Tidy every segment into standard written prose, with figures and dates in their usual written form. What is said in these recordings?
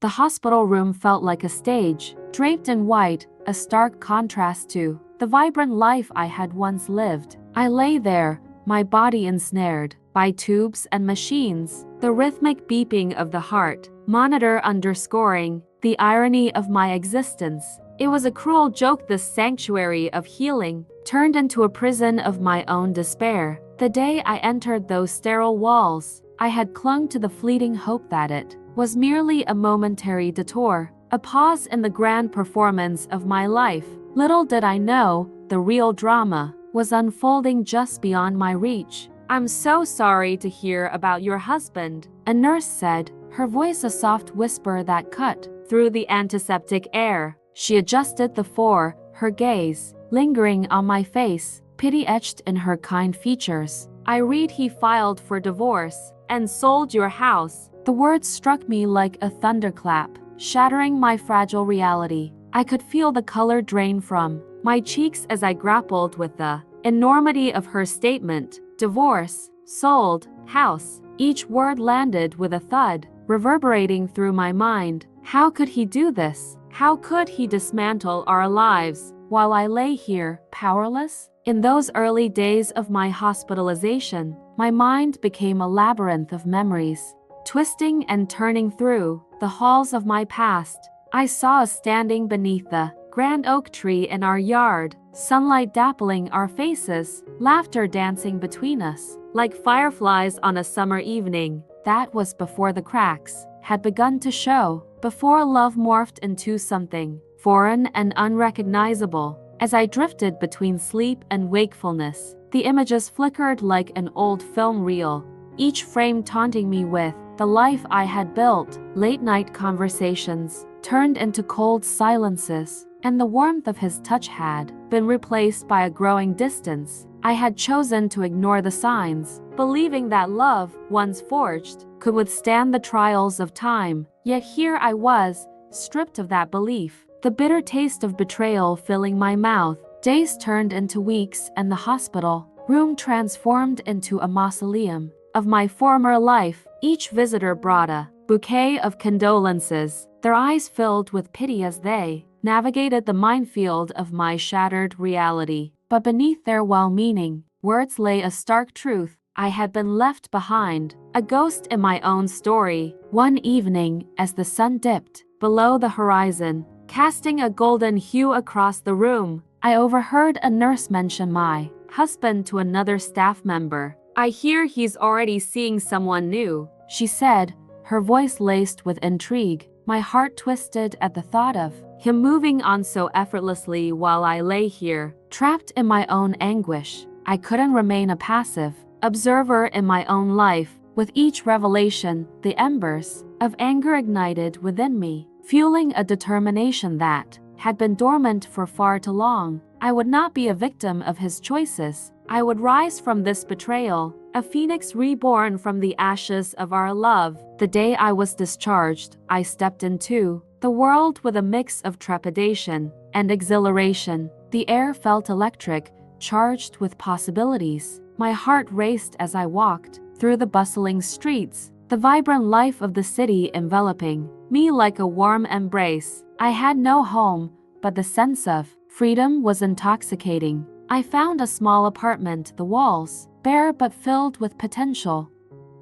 The hospital room felt like a stage, draped in white, a stark contrast to the vibrant life I had once lived. I lay there, my body ensnared by tubes and machines, the rhythmic beeping of the heart monitor underscoring the irony of my existence. It was a cruel joke, this sanctuary of healing turned into a prison of my own despair. The day I entered those sterile walls, I had clung to the fleeting hope that it was merely a momentary detour, a pause in the grand performance of my life. Little did I know, the real drama was unfolding just beyond my reach. "I'm so sorry to hear about your husband," a nurse said, her voice a soft whisper that cut through the antiseptic air. She adjusted the for, her gaze lingering on my face, pity etched in her kind features. "I read he filed for divorce and sold your house." The words struck me like a thunderclap, shattering my fragile reality. I could feel the color drain from my cheeks as I grappled with the enormity of her statement. Divorce, sold, house. Each word landed with a thud, reverberating through my mind. How could he do this? How could he dismantle our lives while I lay here, powerless? In those early days of my hospitalization, my mind became a labyrinth of memories, twisting and turning through the halls of my past. I saw us standing beneath the grand oak tree in our yard, sunlight dappling our faces, laughter dancing between us, like fireflies on a summer evening. That was before the cracks had begun to show, before love morphed into something foreign and unrecognizable. As I drifted between sleep and wakefulness, the images flickered like an old film reel, each frame taunting me with the life I had built. Late-night conversations turned into cold silences, and the warmth of his touch had been replaced by a growing distance. I had chosen to ignore the signs, believing that love, once forged, could withstand the trials of time. Yet here I was, stripped of that belief, the bitter taste of betrayal filling my mouth. Days turned into weeks, and the hospital room transformed into a mausoleum of my former life. Each visitor brought a bouquet of condolences, their eyes filled with pity as they navigated the minefield of my shattered reality. But beneath their well-meaning words lay a stark truth. I had been left behind, a ghost in my own story. One evening, as the sun dipped below the horizon, casting a golden hue across the room, I overheard a nurse mention my husband to another staff member. "I hear he's already seeing someone new," she said, her voice laced with intrigue. My heart twisted at the thought of him moving on so effortlessly while I lay here, trapped in my own anguish. I couldn't remain a passive observer in my own life. With each revelation, the embers of anger ignited within me, fueling a determination that had been dormant for far too long. I would not be a victim of his choices. I would rise from this betrayal, a phoenix reborn from the ashes of our love. The day I was discharged, I stepped into the world with a mix of trepidation and exhilaration. The air felt electric, charged with possibilities. My heart raced as I walked through the bustling streets, the vibrant life of the city enveloping me like a warm embrace. I had no home, but the sense of freedom was intoxicating. I found a small apartment, the walls bare but filled with potential.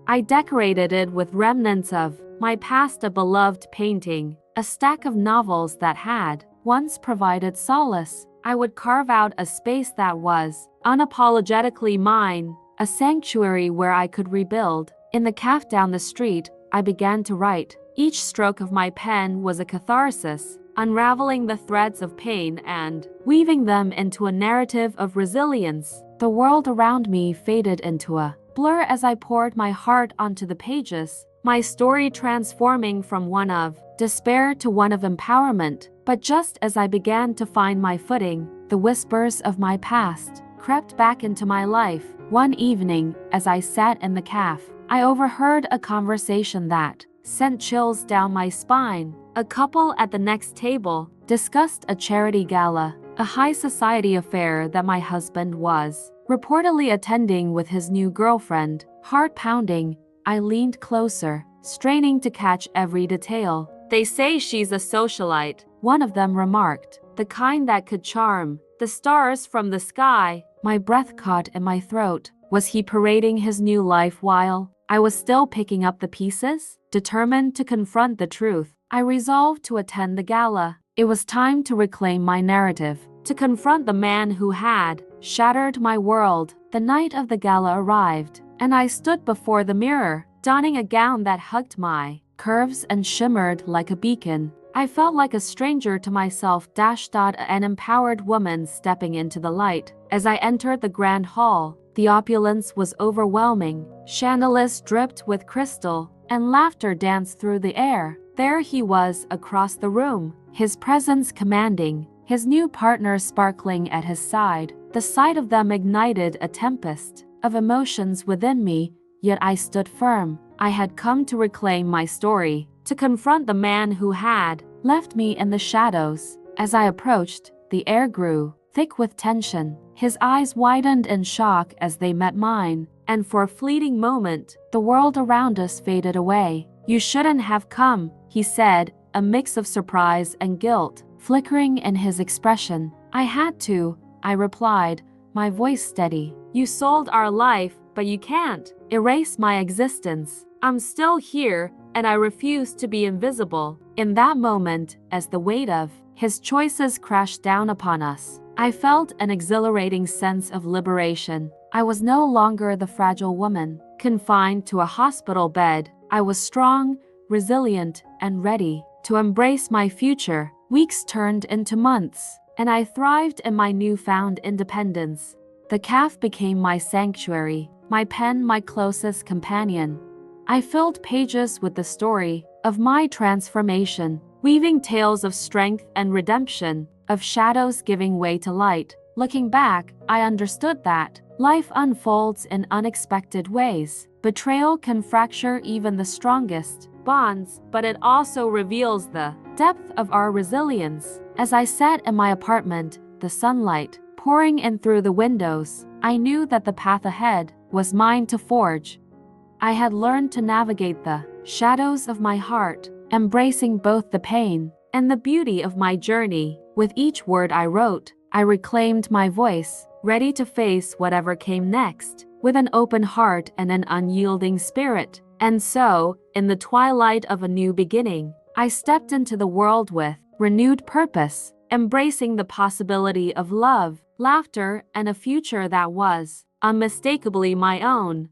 I decorated it with remnants of my past, a beloved painting, a stack of novels that had once provided solace. I would carve out a space that was unapologetically mine, a sanctuary where I could rebuild. In the cafe down the street, I began to write. Each stroke of my pen was a catharsis, unraveling the threads of pain and weaving them into a narrative of resilience. The world around me faded into a blur as I poured my heart onto the pages, my story transforming from one of despair to one of empowerment. But just as I began to find my footing, the whispers of my past crept back into my life. One evening, as I sat in the cafe, I overheard a conversation that sent chills down my spine. A couple at the next table discussed a charity gala, a high society affair that my husband was reportedly attending with his new girlfriend. Heart pounding, I leaned closer, straining to catch every detail. They say she's a socialite, one of them remarked. The kind that could charm the stars from the sky. My breath caught in my throat. Was he parading his new life while I was still picking up the pieces? Determined to confront the truth, I resolved to attend the gala. It was time to reclaim my narrative, to confront the man who had shattered my world. The night of the gala arrived, and I stood before the mirror, donning a gown that hugged my curves and shimmered like a beacon. I felt like a stranger to myself. An empowered woman stepping into the light. As I entered the grand hall, the opulence was overwhelming. Chandeliers dripped with crystal, and laughter danced through the air. There he was across the room, his presence commanding, his new partner sparkling at his side. The sight of them ignited a tempest of emotions within me, yet I stood firm. I had come to reclaim my story, to confront the man who had left me in the shadows. As I approached, the air grew thick with tension. His eyes widened in shock as they met mine, and for a fleeting moment, the world around us faded away. You shouldn't have come, he said, a mix of surprise and guilt flickering in his expression. I had to, I replied, my voice steady. You sold our life, but you can't erase my existence. I'm still here, and I refuse to be invisible. In that moment, as the weight of his choices crashed down upon us, I felt an exhilarating sense of liberation. I was no longer the fragile woman, confined to a hospital bed. I was strong, resilient, and ready to embrace my future. Weeks turned into months, and I thrived in my newfound independence. The calf became my sanctuary, my pen my closest companion. I filled pages with the story of my transformation, weaving tales of strength and redemption, of shadows giving way to light. Looking back, I understood that life unfolds in unexpected ways. Betrayal can fracture even the strongest bonds, but it also reveals the depth of our resilience. As I sat in my apartment, the sunlight pouring in through the windows, I knew that the path ahead was mine to forge. I had learned to navigate the shadows of my heart, embracing both the pain and the beauty of my journey. With each word I wrote, I reclaimed my voice, ready to face whatever came next, with an open heart and an unyielding spirit. And so, in the twilight of a new beginning, I stepped into the world with renewed purpose, embracing the possibility of love, laughter, and a future that was unmistakably my own.